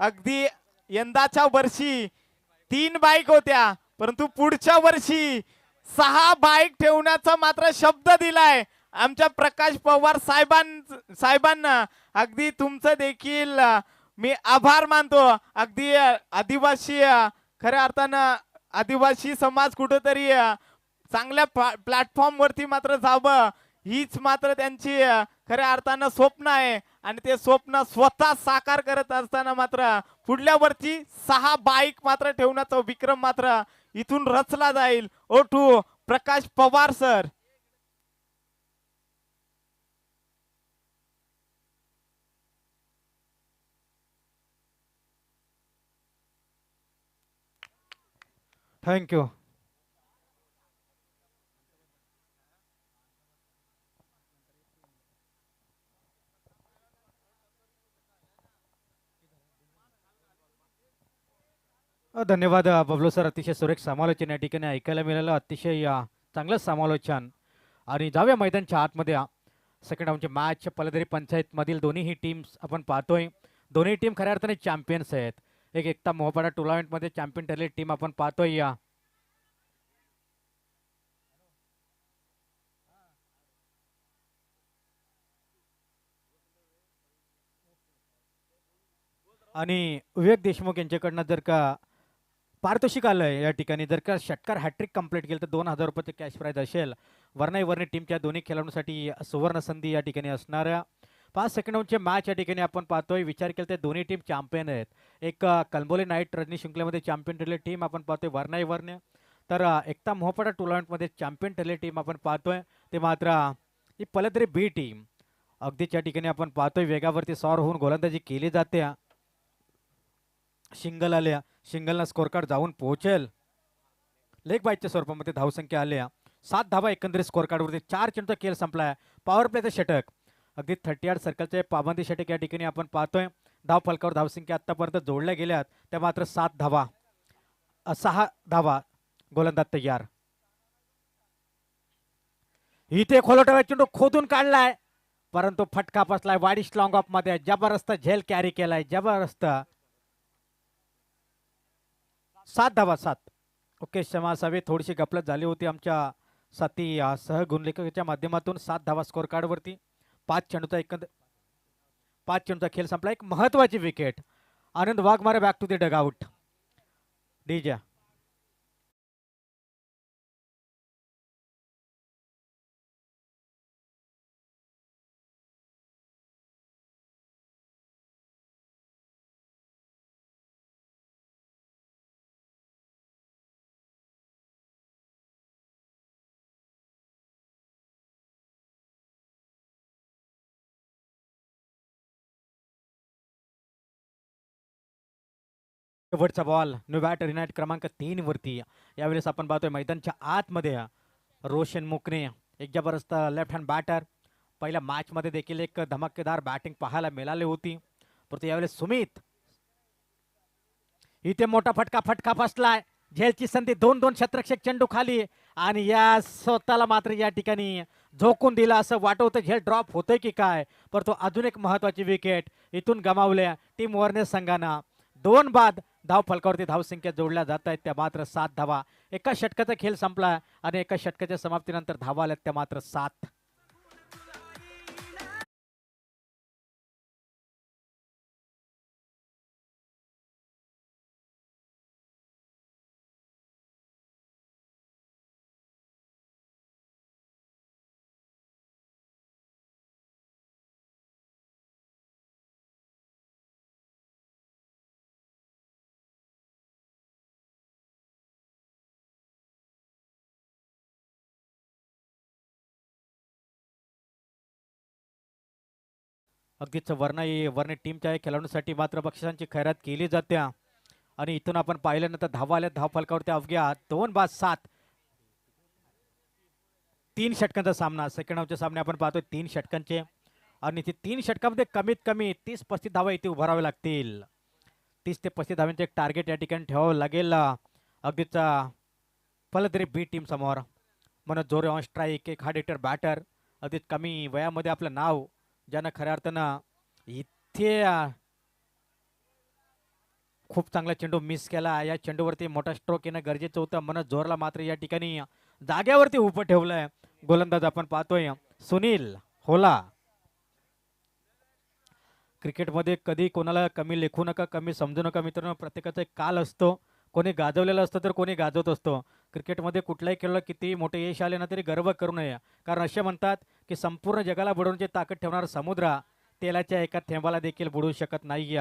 अगदी यंदाच्या वर्षी 3 बाईक होत्या, परंतु पुढच्या वर्षी 6 बाईक ठेवण्याचा मात्र शब्द दिलाय आमच्या प्रकाश पवार साहेबांना. अगदी तुमचं देखील मी आभार मानतो. अगदी आदिवासी खऱ्या अर्थानं आदिवासी समाज कुठेतरी चांगल्या प्लॅटफॉर्म वरती मात्र जावं, हीच मात्र त्यांची खऱ्या अर्थानं स्वप्न आहे. आणि ते स्वप्न स्वतः साकार करत असताना मात्र पुढल्या वर्षी 6 बाईक मात्र ठेवण्याचा विक्रम मात्र इथून रचला जाईल. O2 प्रकाश पवार सर. थँक्यू. धन्यवाद बबलू सर. अतिशय सुरेख समालोचन या ठिकाणी ऐकायला मिळालं. अतिशय चांगलं समालोचन. आणि जाऊया मैदानच्या आतमध्ये. सेकंड राऊंडची मॅच पलदरी पंचायतमधील दोन्ही टीम्स आपण पाहतोय. दोन्ही टीम खऱ्या अर्थाने चॅम्पियन्स आहेत. एक एकता मोहपाडा टुर्नामेंटमध्ये चॅम्पियन ठरलेली टीम आपण पाहतोय. आणि विवेक देशमुख यांच्याकडनं जर का पारितोषिक आलंय या ठिकाणी, जर का षटकार हॅट्रिक कंप्लीट केलं तर 2,000 रुपयाचे कॅश प्राईज असेल. वर्णी टीमच्या दोन्ही खेळाडूंसाठी सुवर्ण संधी या ठिकाणी असणाऱ्या 5 सेकंडांची मॅच या ठिकाणी आपण पाहतोय. विचार केला तर दोन्ही टीम चॅम्पियन आहेत. एक कलंबोली नाईट रजनी शृंखलेमध्ये चॅम्पियन ठरलेली टीम आपण पाहतोय वर्णी, तर एकता मोहपाडा टुर्नामेंटमध्ये चॅम्पियन ठरलेली टीम आपण पाहतोय ते मात्र ही पलदरी बी टीम. अगदीच या ठिकाणी आपण पाहतोय वेगावरती सॉर होऊन गोलंदाजी केली जाते. शिंगल आल्या, शिंगलना स्कोर कार्ड जाऊन पोहोचेल. लेग बाईटच्या स्वरूपामध्ये धावसंख्या आल्या 7 धावा एकंदरीत स्कोर कार्डवरती. 4 चेंडूचा खेळ संपलाय. पॉवर प्लेचं षटक अगदी 38 सर्कलचे पाबंदी षटक या ठिकाणी आपण पाहतोय. धाव फलकावर धावसंख्या आतापर्यंत जोडल्या गेल्यात त्या मात्र 7 धावा. 6 धावा. गोलंदाज तयार. इथे खोलटवा चेंडू खोदून काढलाय, परंतु फटका बसलाय. वाडिश लॉंग ऑफ मध्ये जबरदस्त झेल कॅरी केलाय. जबरदस्त 7 धावा. 7. ओके, क्षमा असावी, थोडीशी गपलत झाली होती आमच्या साथी सहगुणलेखकाच्या माध्यमातून. 7 धावा स्कोर कार्डवरती. 5 चेंडूचा खेळ संपला. एक महत्वाची wicket. Anand Waghmare back to the dugout. डीजे शेवटचा बॉल न्यू बॅटर युनाइट क्रमांक 3 वरती. यावेळेस आपण पाहतोय मैदानच्या आतमध्ये रोशन मुकणे, एक जबरदस्त लेफ्ट हँड बॅटर. पहिल्या मॅच मध्ये देखील एक धमाकेदार बॅटिंग पाहायला मिळाली होती. परंतु यावेळेस सुमित, इथे मोठा फटका फसलाय. झेलची संधी. 2-2 शतरक्षक चेंडू खाली आणि या स्वतःला मात्र या ठिकाणी झोकून दिला असं वाटत होतं. झेल ड्रॉप होतोय की काय, परंतु अजून एक महत्वाची विकेट इथून गमावल्या टीम वर्णे संघानं. 2 बाद धाव फलकावरती धावसंख्या जोडल्या जात आहेत त्या मात्र 7 धावा. एका षटकाचा खेळ संपला आणि एका षटकाच्या समाप्तीनंतर धावा आल्यात त्या मात्र 7. अगदीच वर्णे टीमच्या खेळाडूंसाठी मात्र बक्षिसांची खैरात केली जाते. आणि इथून आपण पाहिल्यानंतर धावा आल्या धाव फलकावरती अवघ्या 2 बाद 7. 3 षटकांचा सामना. सेकंड हाफचे सामने आपण पाहतोय 3 षटकांचे. आणि ते 3 षटकामध्ये कमीत कमी 30-35 धावा इथे उभारावे लागतील. 30 ते 35 धावांचे एक टार्गेट या ठिकाणी ठेवावं लागेल अगदीच पलदरी बी टीम समोर. म्हणून जोरे ऑन स्ट्राईक, एक हार्ड हिटर बॅटर, अगदीच कमी वयामध्ये आपलं नाव ज्यानं खऱ्या अर्थानं इथे खूप चांगला चेंडू मिस केला. या चेंडूवरती मोठा स्ट्रोक येणं गरजेचं होतं. मनोज जोरला मात्र या ठिकाणी जाग्यावरती उभं ठेवलंय. गोलंदाज आपण पाहतोय सुनील होला. क्रिकेटमध्ये कधी कोणाला कमी लेखू नका, कमी समजू नका मित्रांनो. प्रत्येकाचा एक काल असतो. कोणी गाजवलेलं असतं तर कोणी गाजवत असतो. क्रिकेटमध्ये कुठल्याही खेळाला किती मोठे यश आले ना तरी गर्व करू नये. कारण असे म्हणतात की संपूर्ण जगाला बुडवण्याची ताकद ठेवणारा समुद्र तेलाच्या एका थेंबाला देखील बुडवू शकत नाही.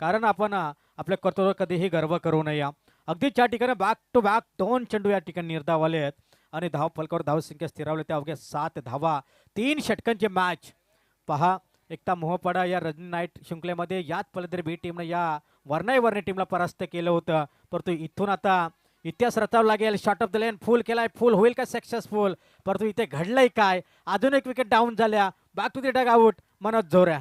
कारण आपण आपल्या कर्तव्यावर कधीही गर्व करू नये. अगदी त्या ठिकाणी बॅक टू बॅक 2 चेंडू या ठिकाणी निर्धावले आहेत आणि धाव फलकावर धावसंख्या स्थिरावली. त्या अवघ्या 7 धावा 3 षटकांची मॅच. पहा एकता मोहपाडा या रजनी नाईट शृंखलेमध्ये याच पलद्री बी टीमने या वर्णी टीमला परास्त केलं होतं. परंतु इथून आता इतिहास रचावा लागेल. शॉट ऑफ द लेन फुल केलाय. फुल होईल का सक्सेसफुल? परंतु इथे घडलंय काय? अजून एक विकेट डाऊन झाल्या. Back to the dugout. Manoj जोऱ्या.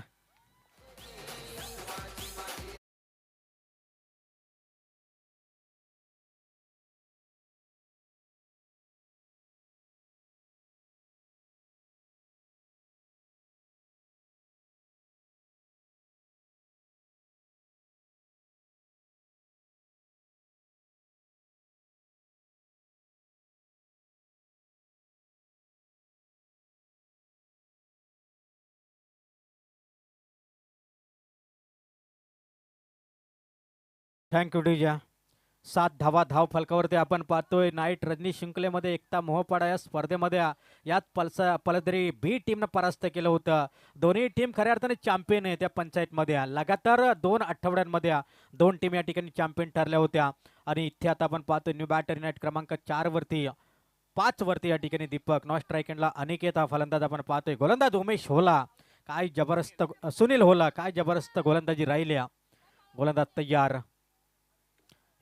थँक्यू डीजा. 7 धावा धाव फलकावरती आपण पाहतोय. नाईट रजनी शृंखलेमध्ये एकता मोहपाडा या स्पर्धेमध्ये याच पलदरी बी टीमनं परास्त केलं होतं. दोन्ही टीम खऱ्या अर्थाने चॅम्पियन आहे. त्या पंचायतमध्ये लगातार 2 आठवड्यांमध्ये 2 टीम या ठिकाणी चॅम्पियन ठरल्या होत्या. आणि इथे आता आपण पाहतोय न्यू बॅटर युनाइट क्रमांक 4 वरती 5 वरती या ठिकाणी दीपक, नॉन स्ट्राईक एंडला अनिकेत हा फलंदाज आपण पाहतोय. गोलंदाज उमेश होला. काय जबरदस्त सुनील होला. काय जबरदस्त गोलंदाजी राहिल्या. गोलंदाज तयार.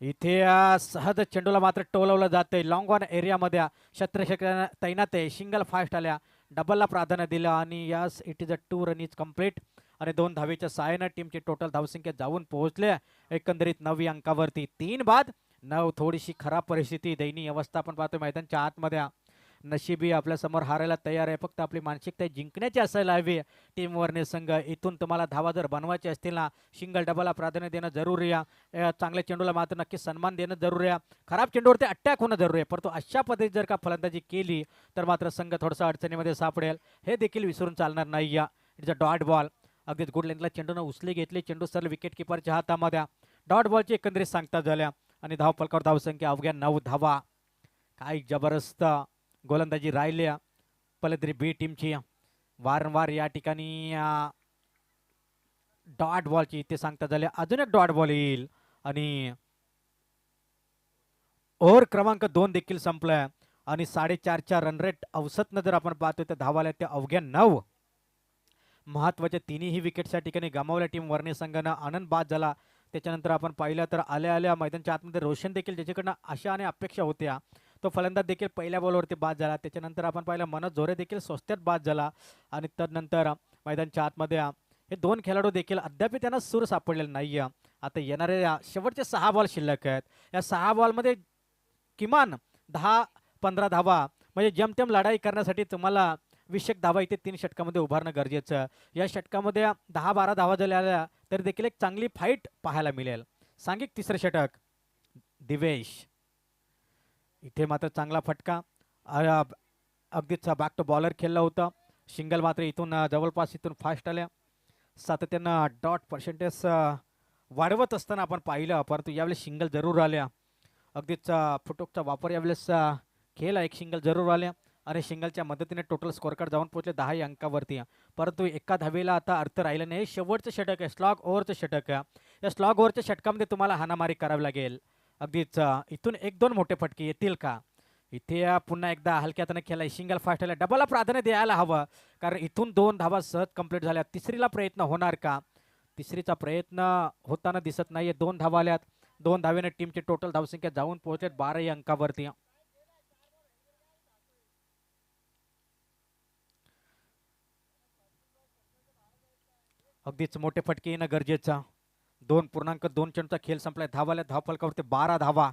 इथे सहज चेंडूला मात्र टोलवलं जातंय. लॉंग ऑन एरियामध्ये क्षेत्ररक्षक तैनात आहे. सिंगल फास्ट आल्या. डबलला प्राधान्य दिलं आणि यास it is a 2 run is complete. आणि 2 धावेच्या सहाय्यानं टीमची टोटल धावसंख्या जाऊन पोहोचले एकंदरीत 9 अंकावरती. 3 बाद 9. थोडीशी खराब परिस्थिती, दयनीय अवस्था आपण पाहतोय मैदानच्या आतमध्ये. नशिबी आपल्या समोर हारायला तयार आहे. फक्त आपली मानसिकता जिंकण्याची असायला हवी. टीम वर्णे संघ इथून तुम्हाला धावा जर बनवायचे असतील ना, सिंगल डबलला प्राधान्य देणं जरुरी आहे. चांगल्या चेंडूला मात्र नक्की सन्मान देणं जरुरी आहे. खराब चेंडूवरती अटॅक होणं जरुरी आहे. परंतु अशा पद्धतीत जर का फलंदाजी केली तर मात्र संघ थोडासा अडचणीमध्ये सापडेल. हे देखील विसरून चालणार नाही. It's a dot ball. अगदीच गुड लेंथला चेंडूनं उचली घेतली. चेंडू सरळ विकेट किपरच्या हातामध्ये. डॉट बॉलची एकंदरीत सांगता झाल्या आणि धाव फलकावर धावसंख्या अवघ्या 9 धावा. काय जबरदस्त गोलंदाजी राहिल्या पलद्री बी टीमची. वारंवार या ठिकाणी डॉट बॉलची इथे सांगता झाले. अजून एक डॉट बॉल येईल आणि ओव्हर क्रमांक 2 देखील संपलाय आणि 4.5च्या रन रेट औसतनं जर आपण पाहतोय तर धावाल्या त्या अवघ्या 9. महत्वाच्या तिन्ही विकेट्स या ठिकाणी गमावल्या टीम वर्णे संघानं. आनंद बाद झाला. त्याच्यानंतर आपण पाहिलं तर आल्या मैदानच्या आतमध्ये रोशन देखील ज्याच्याकडनं आशा आणि अपेक्षा होत्या तो फलंदाज देखील पहिल्या बॉलवरती बाद झाला. त्याच्यानंतर आपण पाहिलं मनोज जोरे देखील स्वस्त्यात बाद झाला आणि तदनंतर मैदानच्या आतमध्ये हे 2 खेळाडू देखील अद्याप त्यांना सूर सापडलेला नाही. आता येणारे शेवटचे 6 बॉल शिल्लक आहेत. या 6 बॉलमध्ये किमान 10-15 धावा म्हणजे जमतेम लढाई करण्यासाठी तुम्हाला 20 धावा इथे 3 षटकामध्ये उभारणं गरजेचं. या षटकामध्ये 10-12 धावा झाल्या तर देखील एक चांगली फाईट पाहायला मिळेल. सांघिक तिसरं षटक दिवेश. इथे मात्र चांगला फटका. अगदीच बॅक टू बॉलर खेळला होता. सिंगल मात्र इथून जवळपास इथून फास्ट आल्या. सातत्यानं डॉट पर्सेंटेज वाढवत असताना आपण पाहिलं परंतु यावेळेस सिंगल जरूर आल्या. अगदीच फुटोकचा वापर यावेळेस खेळ एक सिंगल जरूर आल्या आणि सिंगलच्या मदतीने टोटल स्कोर कार्ड जाऊन पोहोचले 10 अंकावरती. परंतु एका धावेला आता अर्थ राहिला नाही. शेवटचं षटक आहे. स्लॉग ओव्हरचं षटक आहे. या स्लॉग ओव्हरच्या षटकामध्ये तुम्हाला हाणामारी करावी लागेल. अगदीच इथून 1-2 मोठे फटके येतील का? इथे पुन्हा एकदा हलक्यातनं खेळाय. सिंगल फास्ट आला. डबलला प्राधान्य द्यायला हवं कारण इथून 2 धावा सहज कंप्लीट झाल्या. तिसरीला प्रयत्न होणार का? तिसरीचा प्रयत्न होताना दिसत नाहीये. 2 धावा आल्यात. 2 धावेने टीमची टोटल धावसंख्या जाऊन पोहोचलेत 12 अंकावरती. अगदीच मोठे फटके येणं गरजेचं. 2.2 चेंडूचा खेळ संपलाय. धावाल्या धावफलकावरती 12 धावा.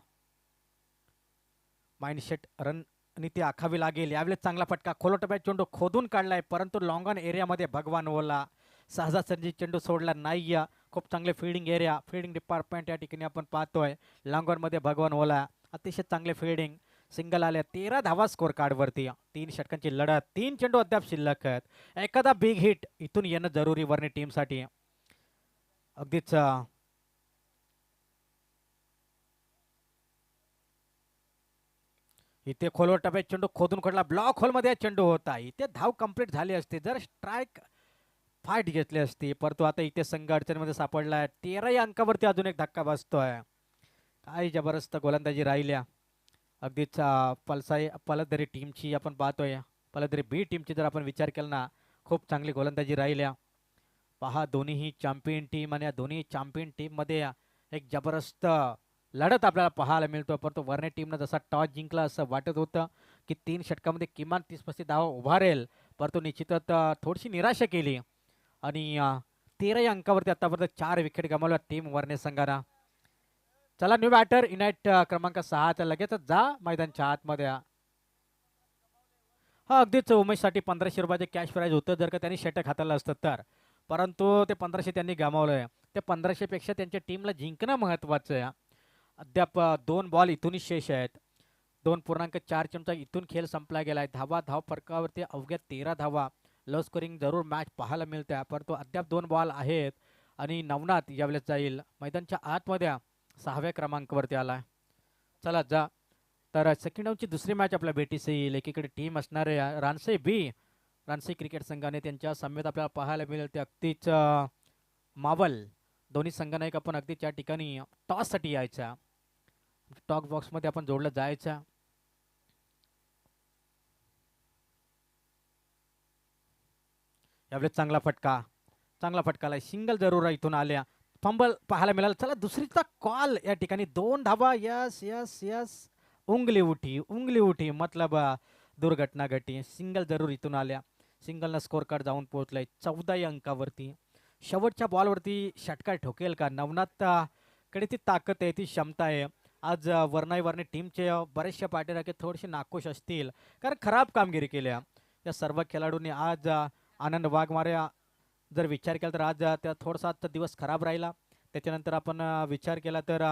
माइंडसेट रन नीती आखावी लागेल. यावेळेस चांगला फटका. खोलटोब्या चेंडू खोदून काढलाय परंतु लॉंग ऑन एरियामध्ये भगवान ओला सहजासहजी चेंडू सोडला नाही. खूप चांगले फिल्डिंग एरिया, फिल्डिंग डिपार्टमेंट या ठिकाणी आपण पाहतोय. लॉंगॉनमध्ये भगवान ओला, अतिशय चांगले फिल्डिंग, सिंगल आले. 13 धावा स्कोर कार्डवरती. 3 षटकांची लढत, 3 चेंडू अद्याप शिल्लक आहेत. एखादा बिग हिट इथून येणं जरुरी वर्णी टीमसाठी. अगदीच इथे खोलवर टप्प्यात चेंडू खोदून खोडला, ब्लॉक होलमध्ये चेंडू होता. इथे धाव कंप्लीट झाली असते जर स्ट्राईक फाईट घेतली असती, परंतु आता इथे संघ अडचणीमध्ये सापडलाय. 13 अंकावरती अजून एक धक्का बसतोय. काय जबरदस्त गोलंदाजी राहिल्या. अगदीच पलदरी टीमची आपण पाहतोय. पलदरी बी टीमची जर आपण विचार केला ना, खूप चांगली गोलंदाजी राहिल्या. पहा, दोन्ही चॅम्पियन टीम आणि या दोन्ही चॅम्पियन टीममध्ये एक जबरदस्त लढत आपल्याला पाहायला मिळतो. परंतु वर्णे टीमनं जसा टॉस जिंकला असं वाटत होतं की 3 षटकामध्ये किमान 30-35 धावा उभारेल, परंतु निश्चितच थोडीशी निराशा केली आणि 13 अंकावरती आतापर्यंत 4 विकेट गमावल्या टीम वर्णे संघानं. चला, न्यू बॅटर युनाइट क्रमांक 6 लगेचच जा मैदानच्या आतमध्ये. हा, अगदीच उमेशसाठी 1500 रुपयाचे कॅश प्राईज होतं जर का त्यांनी षटक हाताळलं असतं तर, परंतु ते 1500 त्यांनी गमावलंय. ते 1500 पेक्षा त्यांच्या टीमला जिंकणं महत्वाचं आहे. अद्याप 2 बॉल इथूनच शेष आहेत. 2.4 चमचा इथून खेळ संपला गेलाय. धाव फरकावरती अवघ्या 13 धावा. लो स्कोरिंग जरूर मॅच पाहायला मिळते, परंतु अद्याप 2 बॉल आहेत आणि नवनाथ यावेळेस जाईल मैदानच्या आतमध्ये 6व्या क्रमांकावरती आलाय. चला जा. तर सेकंड डाऊनची दुसरी मॅच आपल्या भेटीस येईल. एकीकडे टीम असणार आहे रानसे क्रिकेट संघाने, त्यांच्या समेत आपल्याला पाहायला मिळेल ते अगदीच मावल. दोन्ही संघांना एक आपण अगदी त्या ठिकाणी टॉससाठी यायचा, टॉक बॉक्समध्ये आपण जोडलं जायचं. यावेळेस चांगला फटकाला सिंगल जरूर इथून आल्या. फंबल पाहायला मिळाला. चला, दुसरीचा कॉल या ठिकाणी 2 धावा. यस यस यस, उंगली उठी मतलब दुर्घटना घटी. सिंगल जरूर इथून आल्या. सिंगलनं स्कोर कार्ड जाऊन पोहोचलाय 14 अंकावरती. शेवटच्या बॉलवरती षटकार ठोकेल का? नवनाथ कडे ती ताकद आहे, ती क्षमता आहे. आज वर्णे टीमचे बरेचशा पाठीराखे थोडेसे नाखुश असतील, कारण खराब कामगिरी केल्या या सर्व खेळाडूंनी. आज आनंद वाघमारे जर विचार केला तर आज त्या थोडासा आजचा दिवस खराब राहिला. त्याच्यानंतर आपण विचार केला तर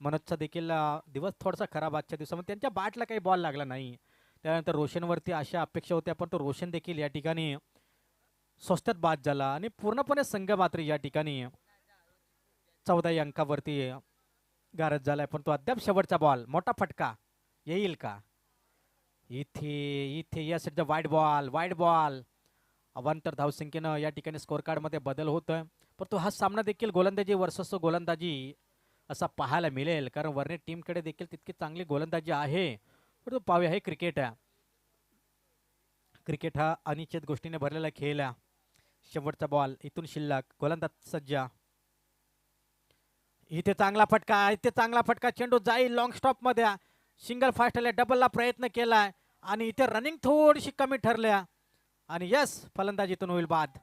मनोजचा देखील दिवस थोडासा खराब आजच्या दिवसामध्ये. त्यांच्या बॅटला काही बॉल लागला नाही. त्यानंतर रोशनवरती अशा अपेक्षा होत्या, पण तो रोशन देखील या ठिकाणी स्वस्तात बाद झाला आणि पूर्णपणे संघ मात्र या ठिकाणी 14 अंकावरती गारद झालाय. पण तो अद्याप शेवटचा बॉल, मोठा फटका येईल का? इथे या साईडचा वाईड बॉल अवांतर धावसंख्येनं या ठिकाणी स्कोर कार्डमध्ये बदल होतोय. परंतु हा सामना देखील गोलंदाजी वर्चस्व गोलंदाजी असा पाहायला मिळेल, कारण वर्णे टीमकडे देखील तितकी चांगली गोलंदाजी आहे. परंतु पाहूया, हे क्रिकेट हा अनिश्चित गोष्टीने भरलेला खेळ आहे. शेवटचा बॉल इथून शिल्लक, गोलंदाज सज्जा. इथे चांगला फटका, चेंडू जाईल लॉंग स्टॉप मध्ये. सिंगल फास्ट आल्या, डबलला प्रयत्न केलाय आणि इथे रनिंग थोडीशी कमी ठरल्या आणि यस, फलंदाजीतून होईल बाद.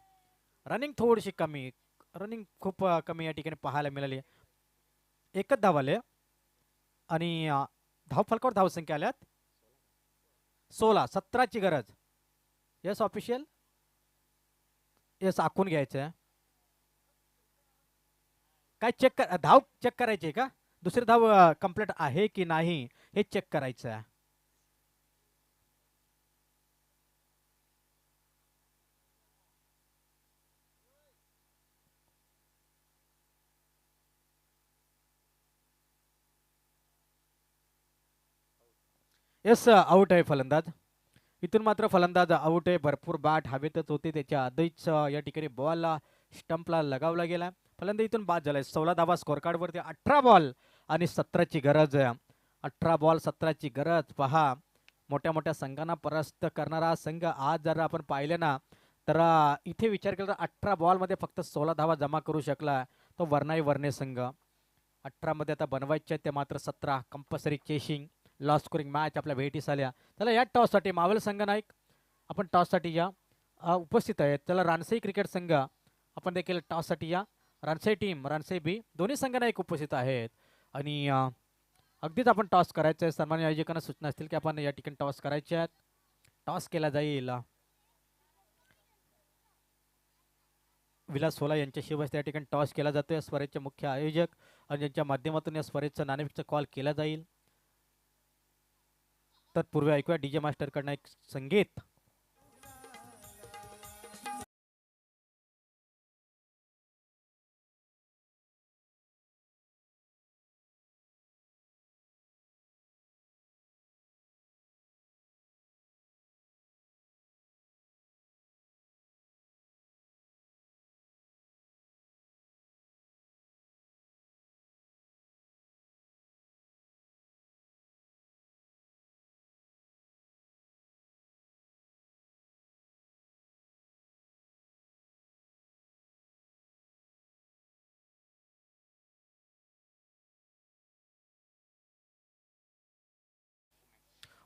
रनिंग थोडीशी कमी, रनिंग खूप कमी या ठिकाणी पाहायला मिळाली. एकच धाव आले आणि धाव फलकावर धावसंख्या आल्यात 16. 17ची गरज. यस ऑफिशियल, यस आखून घ्यायचं. काय धाव चेक करायची का? दुसरी धाव कंप्लीट आहे की नाही हे चेक करायचं आहे. यस, आउट आहे फलंदाज. इथून मात्र फलंदाज आउट आहे. भरपूर बॅट हवेतच होते, त्याच्या आधीच या ठिकाणी बॉल स्टंपला लगावला गेला. फलंदाज इथून बाद झालाय. 16 धावा स्कोर कार्ड वरती. 18 बॉल आणि 17ची गरज आहे. 18 बॉल 17ची गरज. पहा, मोठ्या संघांना परास्त करणारा संघ आज जर आपण पाहिले ना, तर इथे विचार केला तर 18 बॉल मध्ये फक्त 16 धावा जमा करू शकला तो वर्णे संघ. 18 मध्ये आता बनवायचे ते मात्र 17. Compulsory chasing, loss scoring match आपल्या भेटीस आल्या. चला, या टॉससाठी मावल संघ नाईक आपण टॉससाठी या उपस्थित आहेत. चला, रानसई क्रिकेट संघ आपण देखील टॉससाठी या. रानसई टीम, रानसई बी दोन्ही संघ नाईक उपस्थित आहेत आणि अगदीच आपण टॉस करायचं आहे. सन्मान्य आयोजकांना सूचना असतील की आपण या ठिकाणी टॉस करायचे आहेत. टॉस केला जाईल. विलास सोला यांच्या शिवाय त्या ठिकाणी टॉस केला जातो. या स्पर्धेचे मुख्य आयोजक आणि ज्यांच्या माध्यमातून या स्पर्धेचं नाणेफेकचा कॉल केला जाईल. तत्पूर्वी ऐकूया डीजे मास्टर कडनं एक संगीत.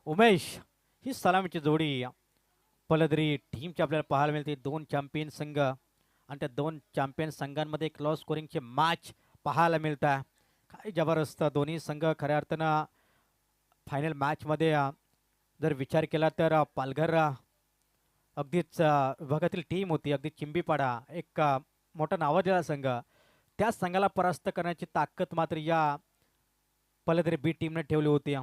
उमेश, ही सलामीची जोडी पलदरी टीमची आपल्याला पाहायला मिळते. दोन चॅम्पियन संघ आणि त्या दोन चॅम्पियन संघांमध्ये एक लॉ स्कोरिंगचे मॅच पाहायला मिळत आहे. काय जबरदस्त दोन्ही संघ खऱ्या अर्थानं फायनल मॅचमध्ये जर विचार केला तर पालघर अगदीच विभागातील टीम होती. अगदी चिंबीपाडा एक मोठा नावाजलेला संघ, त्या संघाला परास्त करण्याची ताकद मात्र या पलदरी बी टीमने ठेवली होती.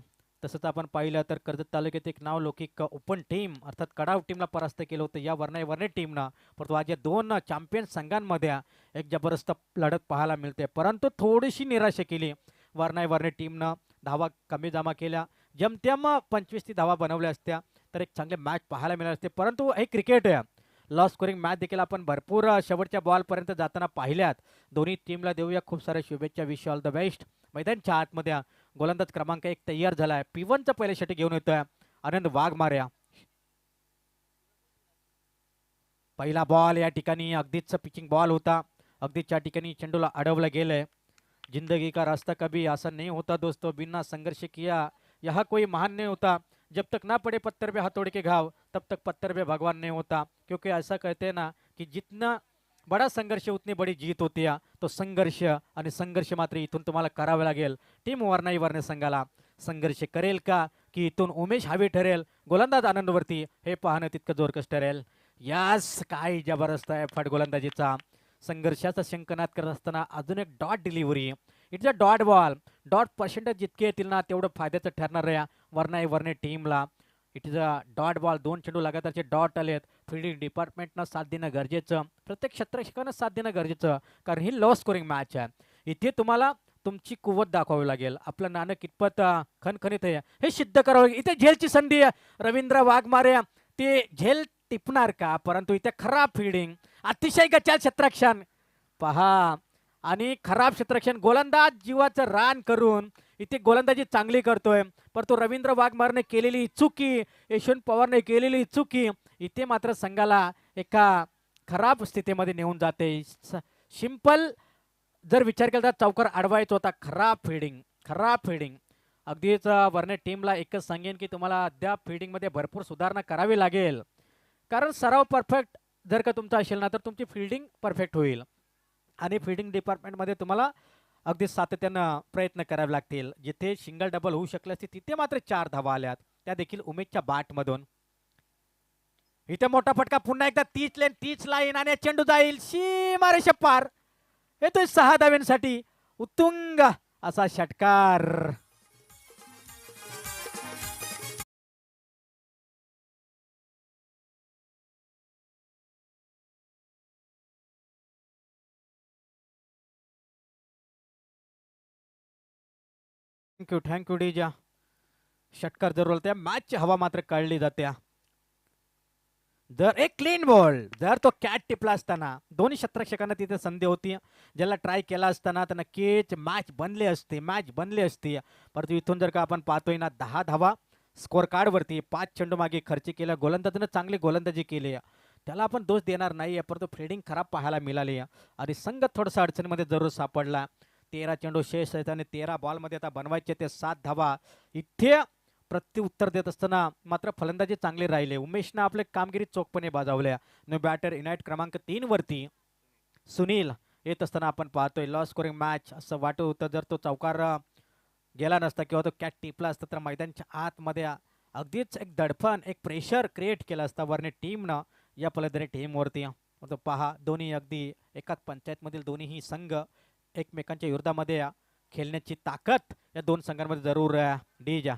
तसंच आपण पाहिलं तर कर्जत तालुक्यात एक नाव लौकिक ओपन टीम अर्थात कडाव टीमला परास्त केलं होतं या वर्णे टीमनं. परंतु आज या दोन चॅम्पियन संघांमध्ये एक जबरदस्त लढत पाहायला मिळते. परंतु थोडीशी निराशा केली वर्णे टीमनं. धावा कमी जमा केल्या, जमत्याम 25 ती धावा बनवल्या असत्या तर एक चांगले मॅच पाहायला मिळाले असते. परंतु हे क्रिकेट आहे, लॉ स्कोरिंग मॅच देखील आपण भरपूर शेवटच्या बॉलपर्यंत जाताना पाहिल्यात. दोन्ही टीमला देऊया खूप साऱ्या शुभेच्छा. Wish all the best. मैदानच्या आतमध्ये गोलंदाज क्रमांक 1 तयार झालाय. P1चा पहिल्या षटक घेऊन येतोय आनंद वाघमारे. पहिला बॉल या ठिकाणी अगदीच पिचिंग बॉल होता. अगदीच या ठिकाणी चेंडूला अडवलं गेलंय. जिंदगी का रास्ता कभी आसान नहीं होता दोस्तों, बिना संघर्ष किया यह कोई महान नहीं होता, जब तक ना पड़े पत्थर पे हथौड़े के घाव तब तक पत्थर पे भगवान नहीं होता. क्योंकि ऐसा कहते हैं ना कि जितना बड़ा संघर्ष उतनी बड़ी जीत होती है. तो संघर्ष आणि संघर्ष मात्र इथून तुम्हाला करावे लागेल. टीम वर्णे संघाला संघर्ष करेल का की इथून उमेश हवी ठरेल गोलंदाज आनंदवरती, हे पाहणं तितकं जोरकस ठरेल. यास काय जबरदस्त आहे फट गोलंदाजीचा. संघर्षाचा शंकनाद करत असताना अजून एक dot delivery. It's a dot ball. Dot percentage जितके येतील ना तेवढं फायद्याचं ठरणार आहे वर्णे टीमला. It is a dot ball. दोन चेंडू लगातारचे डॉट आलेत. फिल्डिंग डिपार्टमेंटनं साथ देणं गरजेचं, प्रत्येक क्षेत्ररक्षकानं साथ देणं गरजेचं, कारण ही लो स्कोरिंग मॅच आहे. इथे तुम्हाला तुमची कुवत दाखवावी लागेल. आपलं नाणं कितपत खणखणीत आहे हे सिद्ध करावं लागेल. इथे झेलची संधी आहे. रवींद्र वाघमारे ते झेल टिपणार का, परंतु इथे खराब फिल्डिंग, अतिशय गचाल क्षेत्ररक्षण पहा आणि खराब क्षेत्ररक्षण. गोलंदाज जीवाचं रान करून इथे गोलंदाजी चांगली करतोय, परंतु रवींद्र वाघमारने केलेली चुकी, यशवंत पवारने केलेली चुकी इथे मात्र संघाला एका खराब स्थितीमध्ये नेऊन जाते. सिंपल जर विचार केला तर चौकार अडवायचा होता. खराब फिल्डिंग. अगदीच वर्णे टीमला एकच सांगेन की तुम्हाला अद्याप फिल्डिंगमध्ये भरपूर सुधारणा करावी लागेल, कारण सराव परफेक्ट जर का तुमचा असेल ना तर तुमची फिल्डिंग परफेक्ट होईल. आणि फिल्डिंग डिपार्टमेंटमध्ये तुम्हाला अगदी सातत्यानं प्रयत्न करावे लागतील. जिथे सिंगल डबल होऊ शकले असते तिथे मात्र 4 धावा आल्यात, त्या देखील उमेशच्या बॅटमधून. इथे मोठा फटका पुन्हा एकदा तीच लाईन आणि चेंडू जाईल सीमारेषा पार. येतोय 6 धाव्यांसाठी उत्तुंग असा षटकार. थँक्यू डीजा. षटकार जरूर होत्या. मॅचची हवा मात्र काढली जाते. जर एक क्लीन बॉल जर तो कॅट टिपला असताना दोन्ही क्षेत्ररक्षकांना तिथे संधी होती, ज्याला ट्राय केला असताना तर नक्कीच मॅच बनली असती. परंतु इथून जर का आपण पाहतोय ना 10 धावा स्कोर कार्डवरती, 5 चेंडू मागे खर्च केला. गोलंदाजानं चांगली गोलंदाजी केली, त्याला आपण दोष देणार नाही, परंतु फिल्डिंग खराब पाहायला मिळाली आणि संघ थोडासा अडचणीमध्ये जरूर सापडला. 13 चेंडू शेष आहेत आणि 13 बॉलमध्ये आता बनवायचे ते 7 धावा. इथे प्रत्युत्तर देत असताना मात्र फलंदाजी चांगली राहिले. उमेशनं आपले कामगिरी चोखपणे बजावल्या. नो बॅटर इनाईट क्रमांक 3 वरती सुनील येत असताना आपण पाहतोय लॉ स्कोरिंग मॅच असं वाटत होतं. जर तो चौकार गेला नसता किंवा तो कॅट टिपला असता तर मैदानच्या आतमध्ये अगदीच एक दडपण, एक प्रेशर क्रिएट केलं असता वर्णे टीमनं या फलंदाजी टीमवरती. तो पहा दोन्ही अगदी एकाच पंचायतमधील दोन्हीही संघ एकमेकांच्या विरोधामध्ये खेळण्याची ताकद या दोन संघांमध्ये जरूर डीजा.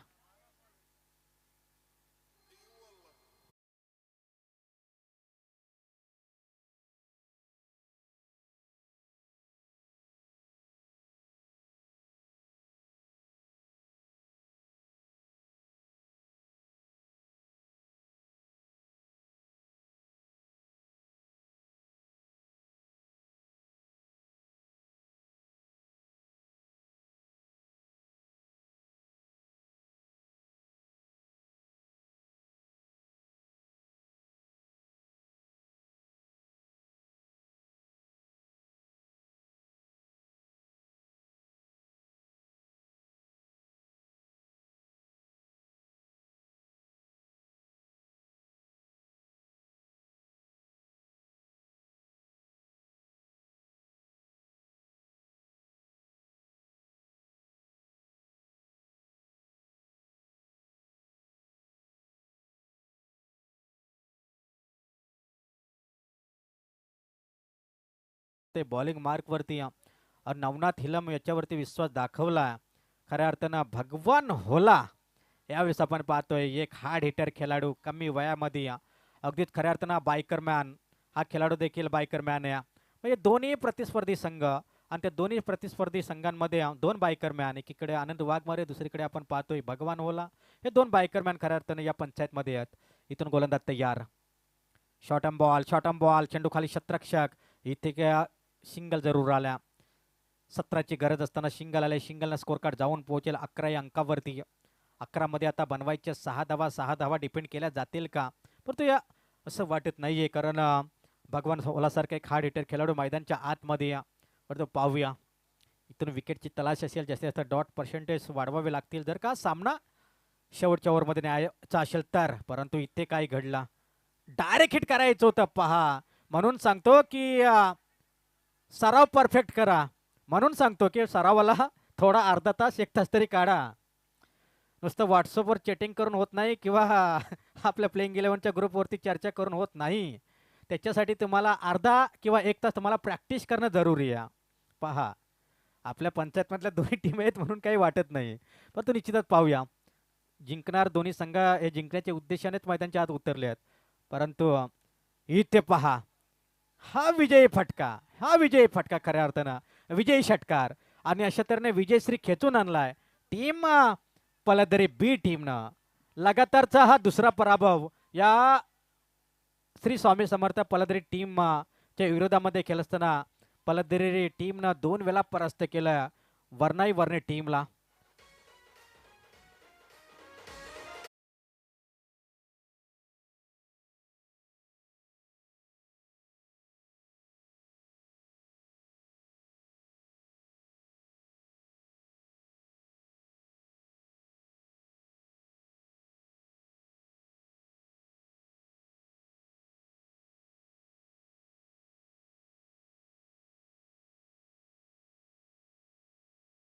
ते बॉलिंग मार्कवरती नवनाथ हिलम याच्यावरती विश्वास दाखवला. खऱ्या अर्थानं भगवान होला यावेळेस आपण पाहतोय एक हार्ड हिटर खेळाडू कमी वयामध्ये अगदीच खऱ्या अर्थानं बायकर मॅन हा खेळाडू देखील बायकर मॅन आहे. म्हणजे दोन्ही प्रतिस्पर्धी संघ आणि त्या दोन्ही प्रतिस्पर्धी संघांमध्ये दोन बायकर मॅन, एकीकडे आनंद वाघमारे, दुसरीकडे आपण पाहतोय भगवान होला. हे दोन बायकर मॅन खऱ्या अर्थानं या पंचायतमध्ये आहेत. इथून गोलंदाज तयार. शॉर्ट ऑन बॉल चेंडू खाली शतरक्षक. इथे काय सिंगल जरूर आल्या. 17ची गरज असताना सिंगल आले. सिंगलनं स्कोर कार्ड जाऊन पोहोचेल 11 या अंकावरती. 11 मध्ये आता बनवायच्या 6 धावा डिपेंड केल्या जातील का, परंतु या असं वाटत नाहीये, कारण भगवान होलासारखा एक हार्ड हिटर खेळाडू मैदानच्या आतमध्ये परंतु पाहूया. इथून विकेटची तलाश असेल, जास्तीत जास्त डॉट पर्सेंटेज वाढवावे लागतील जर का सामना शेवटच्या ओव्हरमध्ये न्यायचा असेल तर. परंतु इथे काय घडला, डायरेक्ट हिट करायचं होतं पहा. म्हणून सांगतो की सराव परफेक्ट करा. म्हणून सांगतो की सरावाला थोडा अर्धा तास 1 तास तरी काढा. नुसतं व्हॉट्सअपवर चॅटिंग करून होत नाही किंवा आपल्या प्लेइंग 11च्या ग्रुपवरती चर्चा करून होत नाही. त्याच्यासाठी तुम्हाला अर्धा किंवा 1 तास तुम्हाला प्रॅक्टिस करणं जरुरी आहे. पहा आपल्या पंचायतमधल्या दोन्ही टीम आहेत म्हणून काही वाटत नाही, परंतु निश्चितच पाहूया. जिंकणार दोन्ही संघ हे जिंकण्याच्या उद्देशानेच मैदानच्या आत उतरले आहेत. परंतु इथे पहा हा विजयी फटका खऱ्या अर्थानं विजयी षटकार आणि अशा तऱ्हेने विजयश्री खेचून आणलाय टीम पलदरी बी टीमनं. लगातारचा हा दुसरा पराभव या श्री स्वामी समर्थ पलदरी टीम च्या विरोधामध्ये खेळ असताना पलदरी टीमनं 2 वेळा परास्त केलं वरनाई वर्णे टीमला.